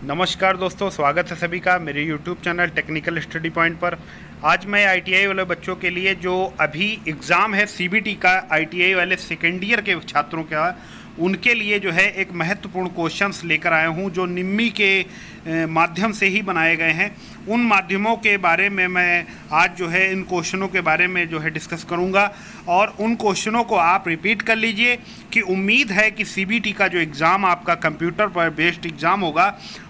नमस्कार दोस्तों, स्वागत है सभी का मेरे YouTube channel technical study point पर। आज मैं ITI वाले बच्चों के लिए जो अभी एग्ज़ाम है CBT का, ITI वाले सेकेंड ईयर के छात्रों का, उनके लिए जो है एक महत्वपूर्ण क्वेश्चंस लेकर आया हूं जो निम्मी के माध्यम से ही बनाए गए हैं। उन माध्यमों के बारे में मैं आज जो है इन क्वेश्चनों के बारे में जो है डिस्कस करूंगा और उन क्वेश्चनों को आप रिपीट कर लीजिए कि उम्मीद है कि CBT का जो एग्ज़ाम आपका कंप्यूटर पर बेस्ड एग्ज़ाम होगा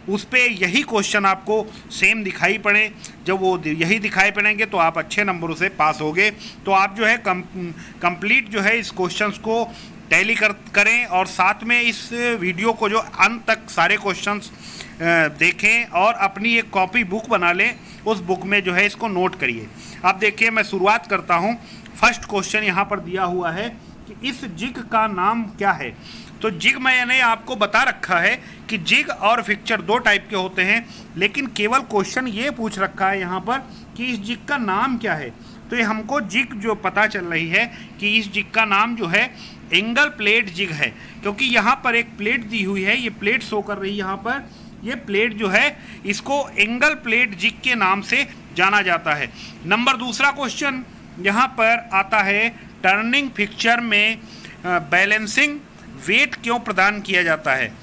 उस पर यही क्वेश्चन आपको सेम दिखाई पड़े। जब वो यही दिखाई पड़ेंगे तो आप अच्छे नंबरों से पास होगे। तो आप जो है कंप्लीट जो है इस क्वेश्चंस को टैली करें और साथ में इस वीडियो को जो अंत तक सारे क्वेश्चंस देखें और अपनी एक कॉपी बुक बना लें। उस बुक में जो है इसको नोट करिए। अब देखिए, मैं शुरुआत करता हूं। फर्स्ट क्वेश्चन यहां पर दिया हुआ है कि इस जिग का नाम क्या है। तो जिग मैंने आपको बता रखा है कि जिग और फिक्चर दो टाइप के होते हैं, लेकिन केवल क्वेश्चन ये पूछ रखा है यहाँ पर कि इस जिग का नाम क्या है। तो ये हमको जिग जो पता चल रही है कि इस जिग का नाम जो है एंगल प्लेट जिग है, क्योंकि यहाँ पर एक प्लेट दी हुई है, ये प्लेट शो कर रही है यहाँ पर। ये प्लेट जो है इसको एंगल प्लेट जिग के नाम से जाना जाता है। नंबर दूसरा क्वेश्चन यहाँ पर आता है, टर्निंग फिक्चर में बैलेंसिंग वेट क्यों प्रदान किया जाता है।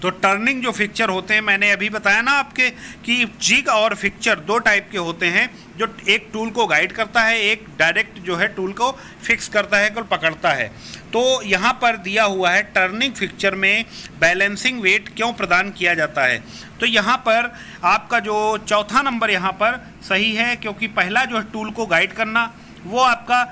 तो टर्निंग जो फिक्चर होते हैं, मैंने अभी बताया ना आपके कि जिग और फिक्चर दो टाइप के होते हैं, जो एक टूल को गाइड करता है, एक डायरेक्ट जो है टूल को फिक्स करता है और पकड़ता है। तो यहाँ पर दिया हुआ है टर्निंग फिक्चर में बैलेंसिंग वेट क्यों प्रदान किया जाता है। तो यहाँ पर आपका जो चौथा नंबर यहाँ पर सही है, क्योंकि पहला जो है टूल को गाइड करना वो आपका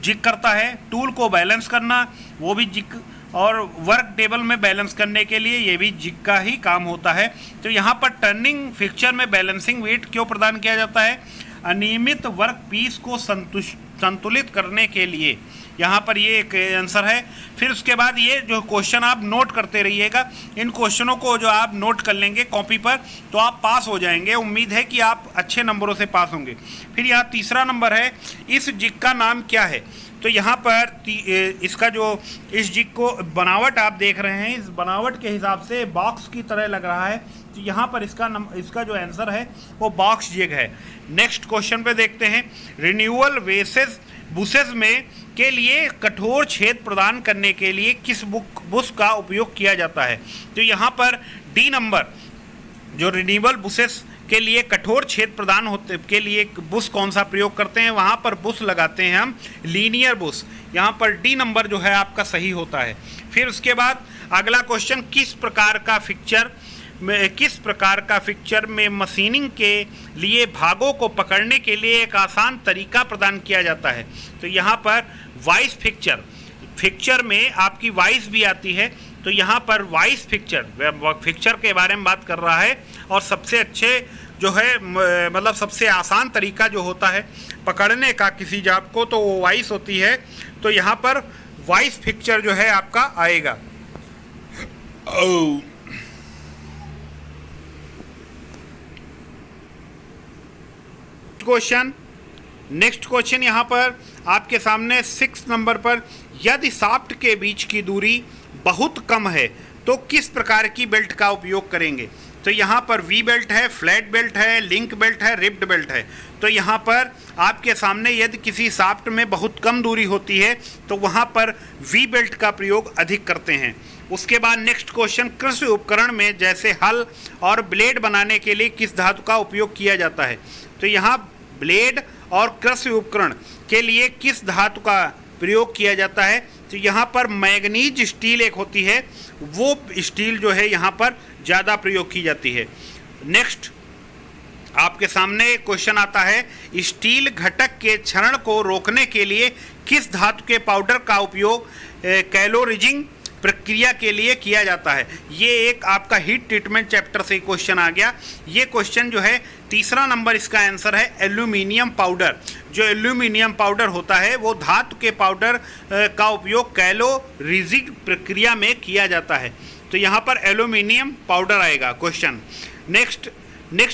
जिग करता है, टूल को बैलेंस करना वो भी जिग, और वर्क टेबल में बैलेंस करने के लिए ये भी जिग का ही काम होता है। तो यहाँ पर टर्निंग फिक्चर में बैलेंसिंग वेट क्यों प्रदान किया जाता है, अनियमित वर्क पीस को संतुलित करने के लिए। यहाँ पर ये एक आंसर है। फिर उसके बाद ये जो क्वेश्चन आप नोट करते रहिएगा, इन क्वेश्चनों को जो आप नोट कर लेंगे कॉपी पर तो आप पास हो जाएंगे। उम्मीद है कि आप अच्छे नंबरों से पास होंगे। फिर यहाँ तीसरा नंबर है, इस जिग का नाम क्या है। तो यहाँ पर इसका जो इस जिग को बनावट आप देख रहे हैं, इस बनावट के हिसाब से बॉक्स की तरह लग रहा है। तो यहाँ पर इसका जो आंसर है वो बॉक्स जिग है। नेक्स्ट क्वेश्चन पे देखते हैं, रिन्यूअल बुशेस में के लिए कठोर छेद प्रदान करने के लिए किस बुश का उपयोग किया जाता है। तो यहाँ पर डी नंबर, जो रिन्यूअल बुशेस के लिए कठोर छेद प्रदान होते के लिए बुश कौन सा प्रयोग करते हैं, वहाँ पर बुश लगाते हैं हम लीनियर बुश। यहाँ पर डी नंबर जो है आपका सही होता है। फिर उसके बाद अगला क्वेश्चन, किस प्रकार का फिक्चर में मशीनिंग के लिए भागों को पकड़ने के लिए एक आसान तरीका प्रदान किया जाता है। तो यहाँ पर वाइस फिक्चर में आपकी वाइस भी आती है। तो यहाँ पर वाइस फिक्चर के बारे में बात कर रहा है, और सबसे अच्छे जो है मतलब सबसे आसान तरीका जो होता है पकड़ने का किसी जाप को, तो वो वाइस होती है। तो यहाँ पर वाइस फिक्चर जो है आपका आएगा। नेक्स्ट क्वेश्चन यहाँ पर आपके सामने 6 नंबर पर, यदि शाफ्ट के बीच की दूरी बहुत कम है तो किस प्रकार की बेल्ट का उपयोग करेंगे। तो यहाँ पर वी बेल्ट है, फ्लैट बेल्ट है, लिंक बेल्ट है, रिब्ड बेल्ट है। तो यहाँ पर आपके सामने यदि किसी शाफ्ट में बहुत कम दूरी होती है तो वहाँ पर वी बेल्ट का प्रयोग अधिक करते हैं। उसके बाद नेक्स्ट क्वेश्चन, कृषि उपकरण में जैसे हल और ब्लेड बनाने के लिए किस धातु का उपयोग किया जाता है। तो यहाँ ब्लेड और कृषि उपकरण के लिए किस धातु का प्रयोग किया जाता है। तो यहाँ पर मैग्नीज स्टील एक होती है, वो स्टील जो है यहाँ पर ज़्यादा प्रयोग की जाती है। नेक्स्ट आपके सामने क्वेश्चन आता है, स्टील घटक के क्षरण को रोकने के लिए किस धातु के पाउडर का उपयोग कैलोरीजिंग प्रक्रिया के लिए किया जाता है। ये एक आपका हीट ट्रीटमेंट चैप्टर से क्वेश्चन आ गया। ये क्वेश्चन जो है तीसरा नंबर, इसका आंसर है एल्यूमिनियम पाउडर। जो एल्यूमिनियम पाउडर होता है वो धातु के पाउडर का उपयोग कैलोरीजिंग प्रक्रिया में किया जाता है। तो यहाँ पर एल्यूमिनियम पाउडर आएगा क्वेश्चन। नेक्स्ट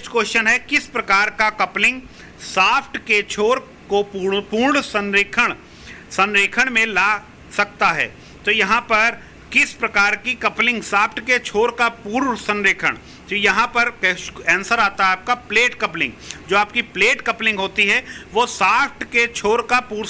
क्वेश्चन है, किस प्रकार का कपलिंग शाफ्ट के छोर को पूर्ण संरेखण में ला सकता है। तो यहाँ पर किस प्रकार की कपलिंग शाफ्ट के छोर का पूर्व संरेखण, तो यहाँ पर आंसर आता है आपका प्लेट कपलिंग। जो आपकी प्लेट कपलिंग होती है वो शाफ्ट के छोर का पूर्व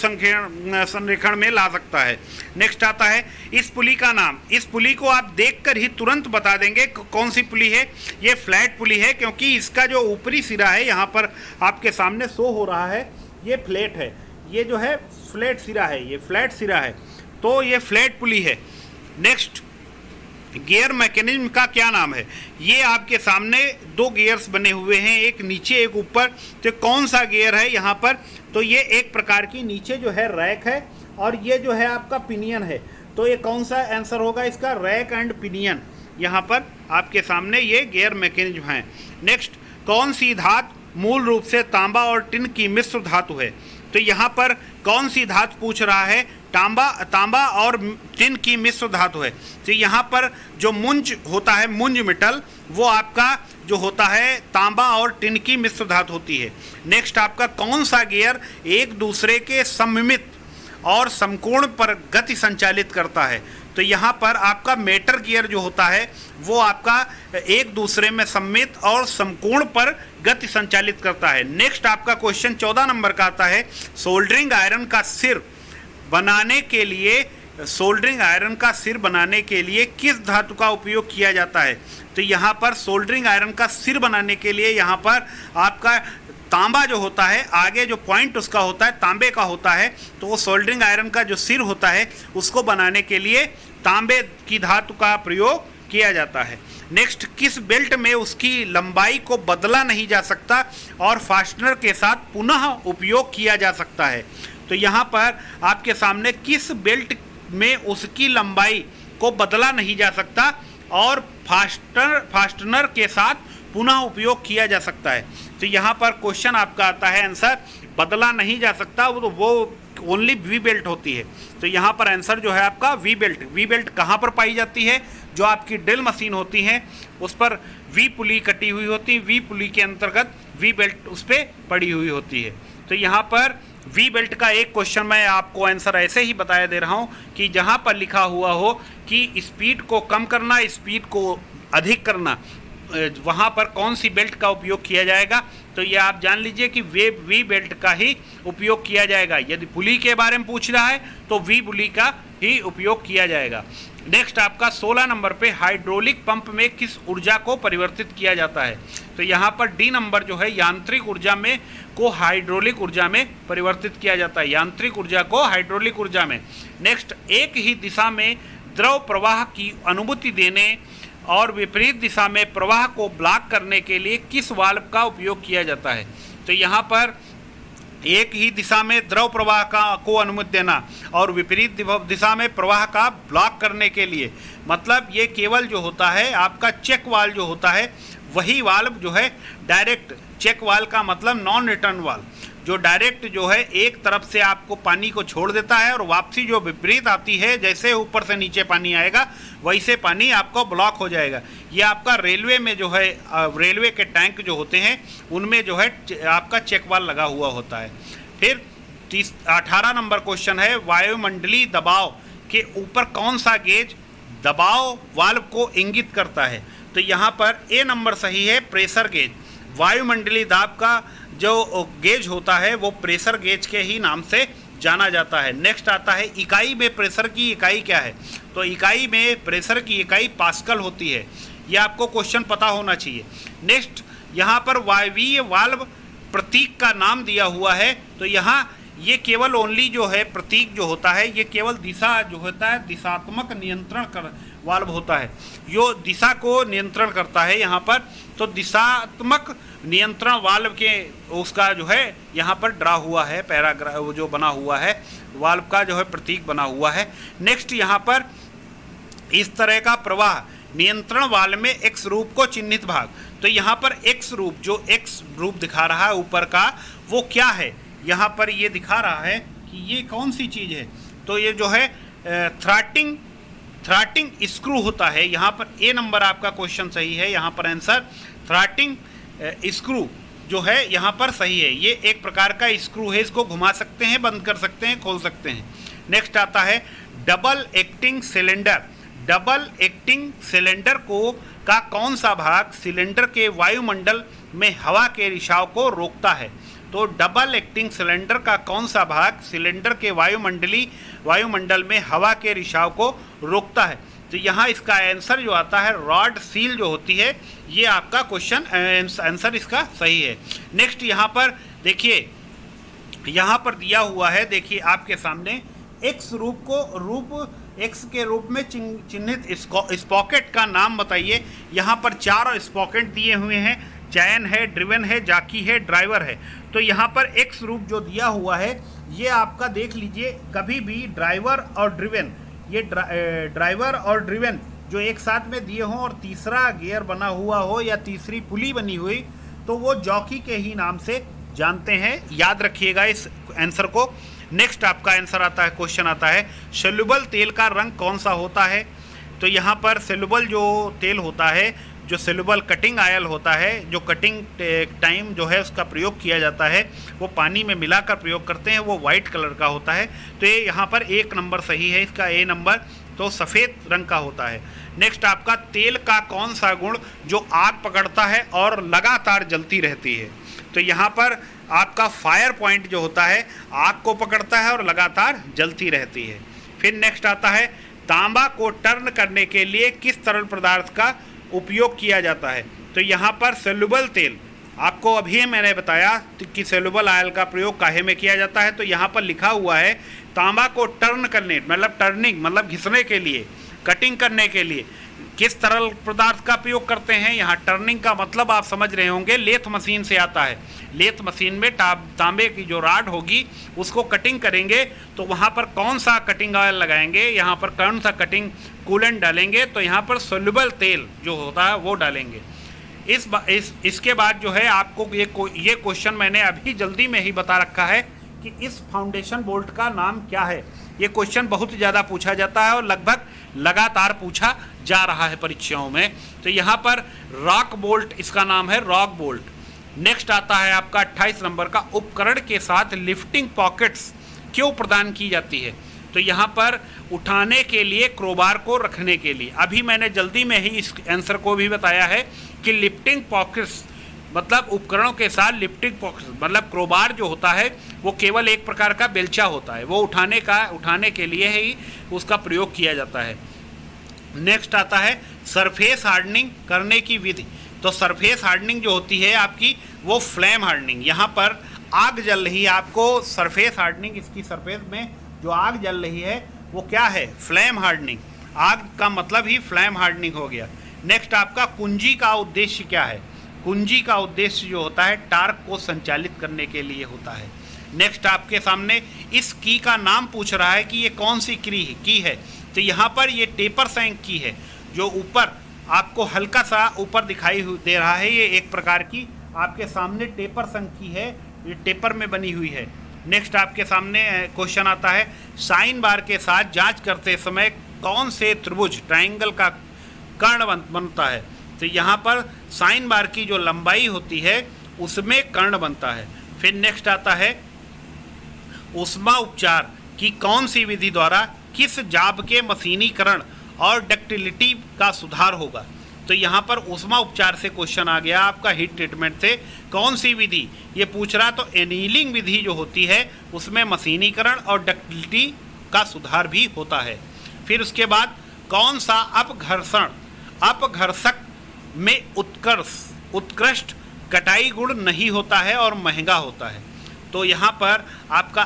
संरेखण में ला सकता है। नेक्स्ट आता है इस पुली का नाम। इस पुली को आप देखकर ही तुरंत बता देंगे कौन सी पुली है। ये फ्लैट पुली है, क्योंकि इसका जो ऊपरी सिरा है यहाँ पर आपके सामने शो हो रहा है, ये फ्लैट है। ये जो है फ्लैट सिरा है, ये फ्लैट सिरा है, तो ये फ्लैट पुली है। नेक्स्ट, गियर मैकेनिज्म का क्या नाम है। ये आपके सामने दो गियर्स बने हुए हैं, एक नीचे एक ऊपर। तो कौन सा गियर है यहाँ पर, तो ये एक प्रकार की नीचे जो है रैक है और ये जो है आपका पिनियन है। तो ये कौन सा आंसर होगा इसका, रैक एंड पिनियन। यहाँ पर आपके सामने ये गियर मैकेनिज्म है। नेक्स्ट, कौन सी धातु मूल रूप से तांबा और टिन की मिश्र धातु है। तो यहाँ पर कौन सी धातु पूछ रहा है, तांबा और टिन की मिश्र धातु है। तो यहाँ पर जो मुंज होता है, मुंज मेटल, वो आपका जो होता है तांबा और टिन की मिश्र धातु होती है। नेक्स्ट, आपका कौन सा गियर एक दूसरे के सममित और समकोण पर गति संचालित करता है। तो यहाँ पर आपका मेटर गियर जो होता है वो आपका एक दूसरे में सममित और समकोण पर गति संचालित करता है। नेक्स्ट, आपका क्वेश्चन 14 नंबर का आता है सोल्डरिंग आयरन का सिर बनाने के लिए, सोल्डरिंग आयरन का सिर बनाने के लिए किस धातु का उपयोग किया जाता है। तो यहाँ पर सोल्डरिंग आयरन का सिर बनाने के लिए यहाँ पर आपका तांबा जो होता है, आगे जो पॉइंट उसका होता है तांबे का होता है, तो वो सोल्डरिंग आयरन का जो सिर होता है उसको बनाने के लिए तांबे की धातु का प्रयोग किया जाता है। नेक्स्ट, किस बेल्ट में उसकी लंबाई को बदला नहीं जा सकता और फास्टनर के साथ पुनः उपयोग किया जा सकता है। तो यहाँ पर आपके सामने किस बेल्ट में उसकी लंबाई को बदला नहीं जा सकता और फास्टनर के साथ पुनः उपयोग किया जा सकता है। तो यहाँ पर क्वेश्चन आपका आता है आंसर बदला नहीं जा सकता, वो ओनली वी बेल्ट होती है। तो यहाँ पर आंसर जो है आपका वी बेल्ट। वी बेल्ट कहाँ पर पाई जाती है, जो आपकी ड्रिल मशीन होती है उस पर वी पुली कटी हुई होती है, वी पुली के अंतर्गत वी बेल्ट उस पर पड़ी हुई होती है। तो यहाँ पर वी बेल्ट का एक क्वेश्चन मैं आपको आंसर ऐसे ही बताया दे रहा हूँ कि जहाँ पर लिखा हुआ हो कि स्पीड को कम करना, स्पीड को अधिक करना, वहाँ पर कौन सी बेल्ट का उपयोग किया जाएगा। तो ये आप जान लीजिए कि वी बेल्ट का ही उपयोग किया जाएगा। यदि पुली के बारे में पूछ रहा है तो वी पुली का ही उपयोग किया जाएगा। नेक्स्ट, आपका 16 नंबर पे हाइड्रोलिक पंप में किस ऊर्जा को परिवर्तित किया जाता है। तो यहाँ पर डी नंबर जो है यांत्रिक ऊर्जा में को हाइड्रोलिक ऊर्जा में परिवर्तित किया जाता है, यांत्रिक ऊर्जा को हाइड्रोलिक ऊर्जा में। नेक्स्ट, एक ही दिशा में द्रव प्रवाह की अनुमति देने और विपरीत दिशा में प्रवाह को ब्लॉक करने के लिए किस वाल्व का उपयोग किया जाता है। तो यहाँ पर एक ही दिशा में द्रव प्रवाह को अनुमति देना और विपरीत दिशा में प्रवाह का ब्लॉक करने के लिए, मतलब ये केवल जो होता है आपका चेक वाल्व जो होता है वही वाल्व जो है डायरेक्ट, चेक वाल्व का मतलब नॉन रिटर्न वाल्व, जो डायरेक्ट जो है एक तरफ से आपको पानी को छोड़ देता है और वापसी जो विपरीत आती है, जैसे ऊपर से नीचे पानी आएगा वैसे पानी आपको ब्लॉक हो जाएगा। ये आपका रेलवे में जो है रेलवे के टैंक जो होते हैं उनमें जो है आपका चेक वाल्व लगा हुआ होता है। फिर 18 नंबर क्वेश्चन है वायुमंडलीय दबाव के ऊपर कौन सा गेज दबाव वाल्व को इंगित करता है। तो यहाँ पर ए नंबर सही है, प्रेशर गेज। वायुमंडलीय दाब का जो गेज होता है वो प्रेशर गेज के ही नाम से जाना जाता है। नेक्स्ट आता है इकाई में प्रेशर की इकाई क्या है। तो इकाई में प्रेशर की इकाई पास्कल होती है, यह आपको क्वेश्चन पता होना चाहिए। नेक्स्ट, यहाँ पर वायवीय वाल्व प्रतीक का नाम दिया हुआ है। तो यहाँ ये केवल ओनली जो है प्रतीक जो होता है ये केवल दिशा जो होता है दिशात्मक नियंत्रण कर वाल्व होता है, जो दिशा को नियंत्रण करता है यहाँ पर। तो दिशात्मक नियंत्रण वाल्व के उसका जो है यहाँ पर ड्रा हुआ है, पैराग्राफ जो बना हुआ है वाल्व का जो है प्रतीक बना हुआ है। नेक्स्ट, यहाँ पर इस तरह का प्रवाह नियंत्रण वाल्व में एक्स रूप को चिन्हित भाग। तो यहाँ पर एक्स रूप, जो एक्स रूप दिखा रहा है ऊपर का, वो क्या है, यहाँ पर ये दिखा रहा है कि ये कौन सी चीज़ है। तो ये जो है थ्रॉटलिंग स्क्रू होता है। यहाँ पर ए नंबर आपका क्वेश्चन सही है, यहाँ पर आंसर थ्रॉटलिंग स्क्रू जो है यहाँ पर सही है। ये एक प्रकार का स्क्रू है, इसको घुमा सकते हैं, बंद कर सकते हैं, खोल सकते हैं। नेक्स्ट आता है double acting cylinder double acting cylinder का कौन सा भाग सिलेंडर के वायुमंडल में हवा के रिसाव को रोकता है? तो डबल एक्टिंग सिलेंडर का कौन सा भाग सिलेंडर के वायुमंडल में हवा के रिसाव को रोकता है? तो यहाँ इसका आंसर जो आता है रॉड सील जो होती है, ये आपका क्वेश्चन आंसर इसका सही है। नेक्स्ट यहाँ पर देखिए, यहाँ पर दिया हुआ है, देखिए आपके सामने एक्स एक्स के रूप में चिन्हित स्पॉकेट का नाम बताइए। यहाँ पर 4 स्पॉकेट दिए हुए हैं, चैन है, ड्रिवन है, जाकी है, ड्राइवर है। तो यहाँ पर एक्स रूप जो दिया हुआ है ये आपका देख लीजिए, कभी भी ड्राइवर और ड्रिवन, ये ड्राइवर और ड्रिवन जो एक साथ में दिए हों और तीसरा गियर बना हुआ हो या तीसरी पुली बनी हुई, तो वो जॉकी के ही नाम से जानते हैं। याद रखिएगा इस आंसर को। नेक्स्ट आपका आंसर आता है, क्वेश्चन आता है सोल्यूबल तेल का रंग कौन सा होता है? तो यहाँ पर सोल्यूबल जो तेल होता है, जो सोल्यूबल कटिंग ऑयल होता है, जो कटिंग टाइम जो है उसका प्रयोग किया जाता है, वो पानी में मिलाकर प्रयोग करते हैं, वो वाइट कलर का होता है। तो ये यहाँ पर 1 नंबर सही है, इसका ए नंबर तो सफ़ेद रंग का होता है। नेक्स्ट आपका तेल का कौन सा गुण जो आग पकड़ता है और लगातार जलती रहती है? तो यहाँ पर आपका फायर पॉइंट जो होता है आग को पकड़ता है और लगातार जलती रहती है। फिर नेक्स्ट आता है तांबा को टर्न करने के लिए किस तरल पदार्थ का उपयोग किया जाता है? तो यहाँ पर सोल्यूबल तेल, आपको अभी मैंने बताया कि सोल्यूबल ऑयल का प्रयोग काहे में किया जाता है। तो यहाँ पर लिखा हुआ है तांबा को टर्न करने, मतलब टर्निंग मतलब घिसने के लिए, कटिंग करने के लिए किस तरल पदार्थ का प्रयोग करते हैं? यहाँ टर्निंग का मतलब आप समझ रहे होंगे, लेथ मशीन से आता है। लेथ मशीन में तांबे की जो राड होगी उसको कटिंग करेंगे, तो वहाँ पर कौन सा कटिंग ऑयल लगाएंगे, यहाँ पर कौन सा कटिंग कूलेंट डालेंगे? तो यहाँ पर सोल्यूबल तेल जो होता है वो डालेंगे। इसके बाद जो है आपको ये क्वेश्चन मैंने अभी जल्दी में ही बता रखा है कि इस फाउंडेशन बोल्ट का नाम क्या है। ये क्वेश्चन बहुत ज़्यादा पूछा जाता है और लगभग लगातार पूछा जा रहा है परीक्षाओं में। तो यहाँ पर रॉक बोल्ट इसका नाम है, रॉक बोल्ट। नेक्स्ट आता है आपका 28 नंबर का, उपकरण के साथ लिफ्टिंग पॉकेट्स क्यों प्रदान की जाती है? तो यहाँ पर उठाने के लिए, क्रोबार को रखने के लिए। अभी मैंने जल्दी में ही इस आंसर को भी बताया है कि लिफ्टिंग पॉकेट्स मतलब उपकरणों के साथ लिफ्टिंग पॉकेट्स मतलब क्रोबार जो होता है वो केवल एक प्रकार का बेलचा होता है, वो उठाने के लिए ही उसका प्रयोग किया जाता है। नेक्स्ट आता है सरफेस हार्डनिंग करने की विधि। तो सरफेस हार्डनिंग जो होती है आपकी वो फ्लेम हार्डनिंग, यहाँ पर आग जल रही है, आपको सरफेस हार्डनिंग, इसकी सरफेस में जो आग जल रही है वो क्या है? Flame hardening. आग का मतलब ही फ्लेम हार्डनिंग हो गया। नेक्स्ट आपका कुंजी का उद्देश्य क्या है? कुंजी का उद्देश्य जो होता है टार्क को संचालित करने के लिए होता है। नेक्स्ट आपके सामने इस की का नाम पूछ रहा है कि ये कौन सी की है। तो यहाँ पर ये टेपर सैंक की है, जो ऊपर आपको हल्का सा ऊपर दिखाई दे रहा है, ये एक प्रकार की आपके सामने टेपर सैंक की है, ये टेपर में बनी हुई है। नेक्स्ट आपके सामने क्वेश्चन आता है साइन बार के साथ जांच करते समय कौन से त्रिभुज ट्रायंगल का कर्ण बनता है? तो यहाँ पर साइन बार की जो लंबाई होती है उसमें कर्ण बनता है। फिर नेक्स्ट आता है ऊष्मा उपचार की कौन सी विधि द्वारा किस जाब के मशीनीकरण और डक्टिलिटी का सुधार होगा? तो यहाँ पर ऊष्मा उपचार से क्वेश्चन आ गया आपका, हीट ट्रीटमेंट से कौन सी विधि ये पूछ रहा। तो एनीलिंग विधि जो होती है उसमें मशीनीकरण और डक्टिलिटी का सुधार भी होता है। फिर उसके बाद कौन सा अपघर्षक में उत्कृष्ट कटाई गुण नहीं होता है और महंगा होता है? तो यहाँ पर आपका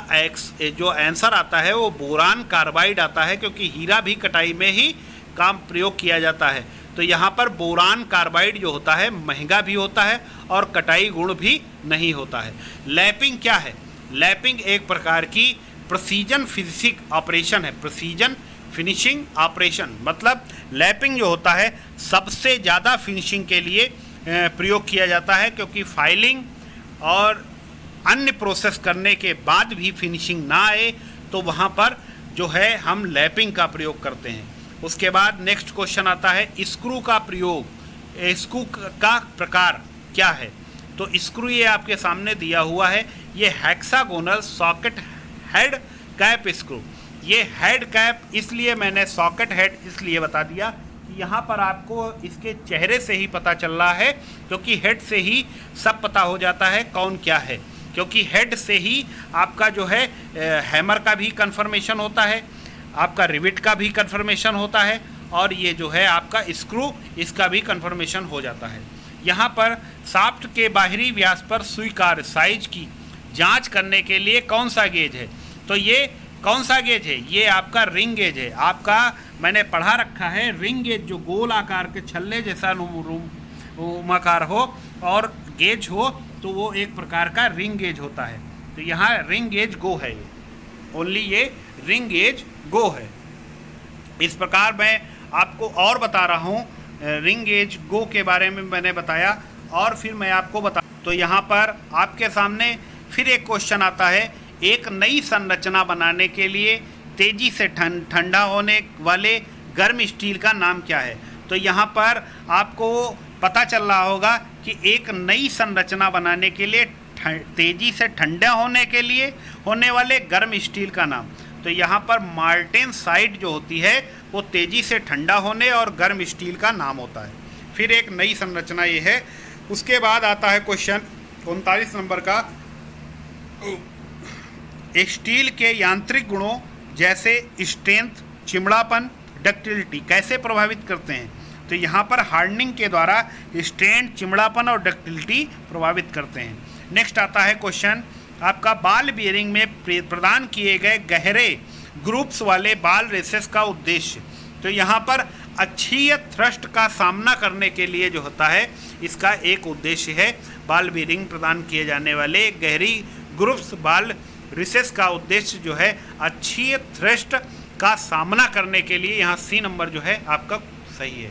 जो आंसर आता है वो बोरान कार्बाइड आता है, क्योंकि हीरा भी कटाई में ही काम प्रयोग किया जाता है। तो यहाँ पर बोरान कार्बाइड जो होता है महंगा भी होता है और कटाई गुण भी नहीं होता है। लैपिंग क्या है? लैपिंग एक प्रकार की प्रिसीजन फिनिशिंग ऑपरेशन है। प्रिसीजन फिनिशिंग ऑपरेशन मतलब लैपिंग जो होता है सबसे ज़्यादा फिनिशिंग के लिए प्रयोग किया जाता है, क्योंकि फाइलिंग और अन्य प्रोसेस करने के बाद भी फिनिशिंग ना आए तो वहाँ पर जो है हम लैपिंग का प्रयोग करते हैं। उसके बाद नेक्स्ट क्वेश्चन आता है स्क्रू का प्रयोग, स्क्रू का प्रकार क्या है? तो स्क्रू ये आपके सामने दिया हुआ है, ये hexagonal socket head cap screw. ये हेड कैप, इसलिए मैंने सॉकेट हेड इसलिए बता दिया कि यहाँ पर आपको इसके चेहरे से ही पता चल रहा है, क्योंकि हेड से ही सब पता हो जाता है कौन क्या है, क्योंकि हेड से ही आपका जो है हैमर का भी कंफर्मेशन होता है, आपका रिविट का भी कंफर्मेशन होता है, और ये जो है आपका स्क्रू, इसका भी कंफर्मेशन हो जाता है। यहाँ पर शाफ्ट के बाहरी व्यास पर स्वीकार्य साइज की जांच करने के लिए कौन सा गेज है? तो ये कौन सा गेज है? ये आपका रिंग गेज है। आपका मैंने पढ़ा रखा है, रिंग गेज जो गोल आकार के छल्ले जैसा आकार हो और गेज हो तो वो एक प्रकार का रिंग गेज होता है। तो यहाँ रिंग गेज गो है, ये ओनली ये रिंग गेज गो है। इस प्रकार मैं आपको और बता रहा हूँ, रिंग गेज गो के बारे में मैंने बताया, और फिर मैं आपको बता, तो यहाँ पर आपके सामने फिर एक क्वेश्चन आता है, एक नई संरचना बनाने के लिए तेजी से ठंडा होने वाले गर्म स्टील का नाम क्या है? तो यहाँ पर आपको पता चल रहा होगा कि एक नई संरचना बनाने के लिए तेजी से ठंडा होने के लिए होने वाले गर्म स्टील का नाम, तो यहाँ पर मार्टेनसाइट जो होती है वो तेज़ी से ठंडा होने और गर्म स्टील का नाम होता है। फिर एक नई संरचना ये है। उसके बाद आता है क्वेश्चन 39 नंबर का, स्टील के यांत्रिक गुणों जैसे स्ट्रेंथ, चिमड़ापन, डक्टिलिटी कैसे प्रभावित करते हैं? तो यहाँ पर हार्डनिंग के द्वारा स्ट्रेंथ, चिमड़ापन और डक्टिलिटी प्रभावित करते हैं। नेक्स्ट आता है क्वेश्चन आपका, बाल बियरिंग में प्रदान किए गए गहरे ग्रुप्स वाले बाल रेसेस का उद्देश्य। तो यहाँ पर अक्षीय थ्रस्ट का सामना करने के लिए जो होता है, इसका एक उद्देश्य है, बाल बियरिंग प्रदान किए जाने वाले गहरी ग्रुप्स बाल रिसेस का उद्देश्य जो है अक्षीय थ्रस्ट का सामना करने के लिए। यहाँ सी नंबर जो है आपका सही है।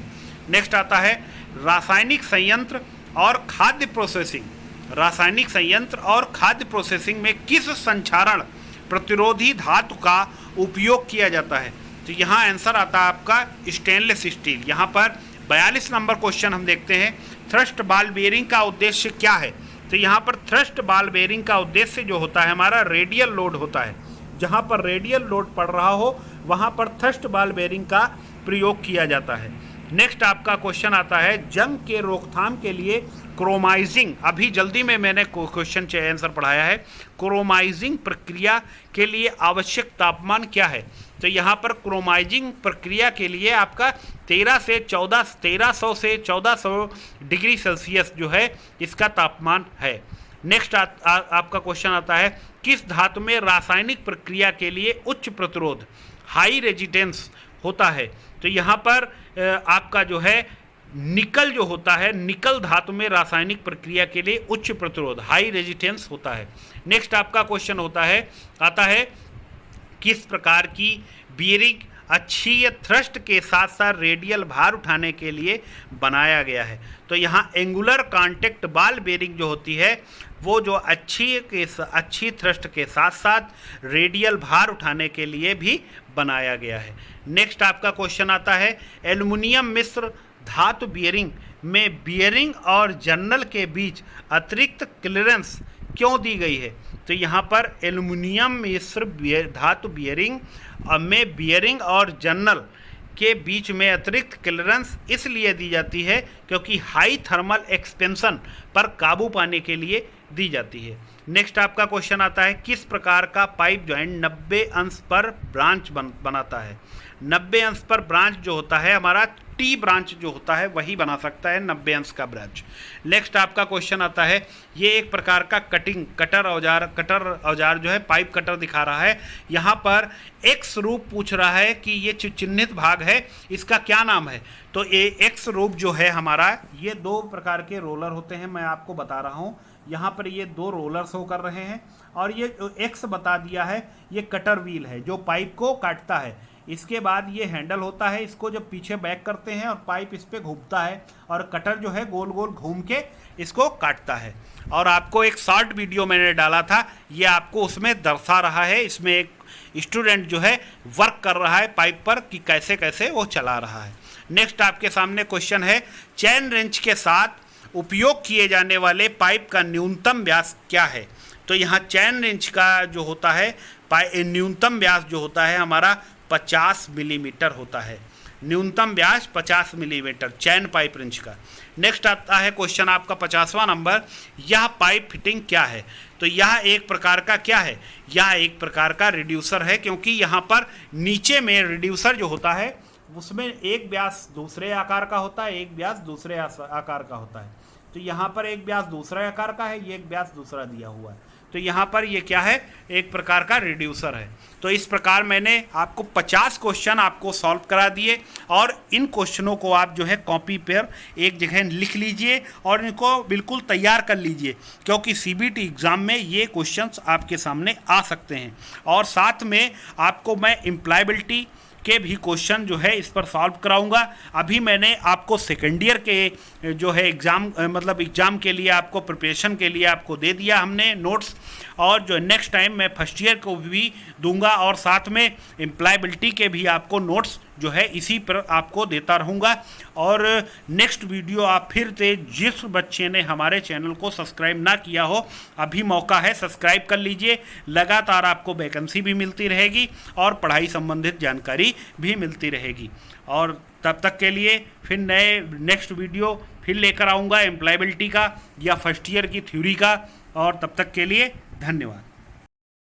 नेक्स्ट आता है रासायनिक संयंत्र और खाद्य प्रोसेसिंग। रासायनिक संयंत्र और खाद्य प्रोसेसिंग में किस संक्षारण प्रतिरोधी धातु का उपयोग किया जाता है? तो यहाँ आंसर आता है आपका स्टेनलेस स्टील। यहाँ पर 42 नंबर क्वेश्चन हम देखते हैं, थ्रस्ट बाल बेयरिंग का उद्देश्य क्या है? तो यहाँ पर थ्रस्ट बाल बेयरिंग का उद्देश्य जो होता है हमारा रेडियल लोड होता है। जहाँ पर रेडियल लोड पड़ रहा हो वहाँ पर थ्रस्ट बाल बेयरिंग का प्रयोग किया जाता है। नेक्स्ट आपका क्वेश्चन आता है, जंग के रोकथाम के लिए क्रोमाइजिंग, अभी जल्दी में मैंने क्वेश्चन आंसर पढ़ाया है, क्रोमाइजिंग प्रक्रिया के लिए आवश्यक तापमान क्या है? तो यहाँ पर क्रोमाइजिंग प्रक्रिया के लिए आपका 1300 से 1400 डिग्री सेल्सियस जो है इसका तापमान है। नेक्स्ट आपका क्वेश्चन आता है, किस धातु में रासायनिक प्रक्रिया के लिए उच्च प्रतिरोध हाई रेजिस्टेंस होता है? तो यहाँ पर आपका जो है निकल जो होता है, निकल धातु में रासायनिक प्रक्रिया के लिए उच्च प्रतिरोध हाई रेजिस्टेंस होता है। नेक्स्ट आपका क्वेश्चन आता है किस प्रकार की बियरिंग अक्षीय थ्रस्ट के साथ साथ रेडियल भार उठाने के लिए बनाया गया है? तो यहाँ एंगुलर कांटेक्ट बाल बेयरिंग जो होती है वो जो अच्छी थ्रस्ट के साथ साथ रेडियल भार उठाने के लिए भी बनाया गया है। नेक्स्ट आपका क्वेश्चन आता है, एल्युमिनियम मिश्र धातु बियरिंग में बियरिंग और जर्नल के बीच अतिरिक्त क्लियरेंस क्यों दी गई है? तो यहाँ पर एल्युमिनियम मिश्र धातु बियरिंग में बियरिंग और जर्नल के बीच में अतिरिक्त क्लियरेंस इसलिए दी जाती है क्योंकि हाई थर्मल एक्सपेंशन पर काबू पाने के लिए दी जाती है। नेक्स्ट आपका क्वेश्चन आता है, किस प्रकार का पाइप जॉइंट 90 अंश पर ब्रांच बनाता है? 90 अंश पर ब्रांच जो होता है हमारा टी ब्रांच जो होता है वही बना सकता है 90 अंश का ब्रांच। नेक्स्ट आपका क्वेश्चन आता है, ये एक प्रकार का कटर औजार जो है पाइप कटर दिखा रहा है। यहाँ पर एक्स रूप पूछ रहा है कि ये चिन्हित भाग है इसका क्या नाम है? तो ये एक्स रूप जो है हमारा, ये दो प्रकार के रोलर होते हैं, मैं आपको बता रहा हूँ। यहाँ पर ये दो रोलर शो कर रहे हैं और ये एक्स बता दिया है, ये कटर व्हील है जो पाइप को काटता है। इसके बाद ये हैंडल होता है, इसको जब पीछे बैक करते हैं और पाइप इस पर घूमता है और कटर जो है गोल गोल घूम के इसको काटता है। और आपको एक शॉर्ट वीडियो मैंने डाला था, ये आपको उसमें दर्शा रहा है, इसमें एक स्टूडेंट जो है वर्क कर रहा है पाइप पर कि कैसे कैसे वो चला रहा है। नेक्स्ट आपके सामने क्वेश्चन है, चैन रेंच के साथ उपयोग किए जाने वाले पाइप का न्यूनतम व्यास क्या है? तो यहाँ चैन रेंच का जो होता है न्यूनतम व्यास जो होता है हमारा 50 मिलीमीटर होता है। न्यूनतम व्यास 50 मिलीमीटर चैन पाइप रेंच का। नेक्स्ट आता है क्वेश्चन आपका 50वां नंबर, यह पाइप फिटिंग क्या है? तो यह एक प्रकार का क्या है? यह एक प्रकार का रिड्यूसर है, क्योंकि यहाँ पर नीचे में रिड्यूसर जो होता है उसमें एक व्यास दूसरे आकार का होता है, एक व्यास दूसरे आकार का होता है। तो यहाँ पर एक व्यास दूसरे आकार का है, ये एक व्यास दूसरा दिया हुआ है, तो यहाँ पर ये क्या है? एक प्रकार का रिड्यूसर है। तो इस प्रकार मैंने आपको 50 क्वेश्चन आपको सॉल्व करा दिए, और इन क्वेश्चनों को आप जो है कॉपी पर एक जगह लिख लीजिए और इनको बिल्कुल तैयार कर लीजिए, क्योंकि सीबीटी एग्ज़ाम में ये क्वेश्चंस आपके सामने आ सकते हैं। और साथ में आपको मैं एम्प्लॉयबिलिटी के भी क्वेश्चन जो है इस पर सॉल्व कराऊंगा। अभी मैंने आपको सेकेंड ईयर के जो है एग्ज़ाम मतलब एग्ज़ाम के लिए आपको प्रिपरेशन के लिए आपको दे दिया हमने नोट्स, और जो नेक्स्ट टाइम मैं फर्स्ट ईयर को भी दूंगा, और साथ में एम्प्लॉयबिलिटी के भी आपको नोट्स जो है इसी पर आपको देता रहूँगा। और नेक्स्ट वीडियो आप फिर से जिस बच्चे ने हमारे चैनल को सब्सक्राइब ना किया हो, अभी मौका है, सब्सक्राइब कर लीजिए। लगातार आपको वैकेंसी भी मिलती रहेगी और पढ़ाई संबंधित जानकारी भी मिलती रहेगी। और तब तक के लिए फिर नेक्स्ट वीडियो फिर लेकर आऊँगा एम्प्लॉयबिलिटी का या फर्स्ट ईयर की थ्योरी का। और तब तक के लिए धन्यवाद।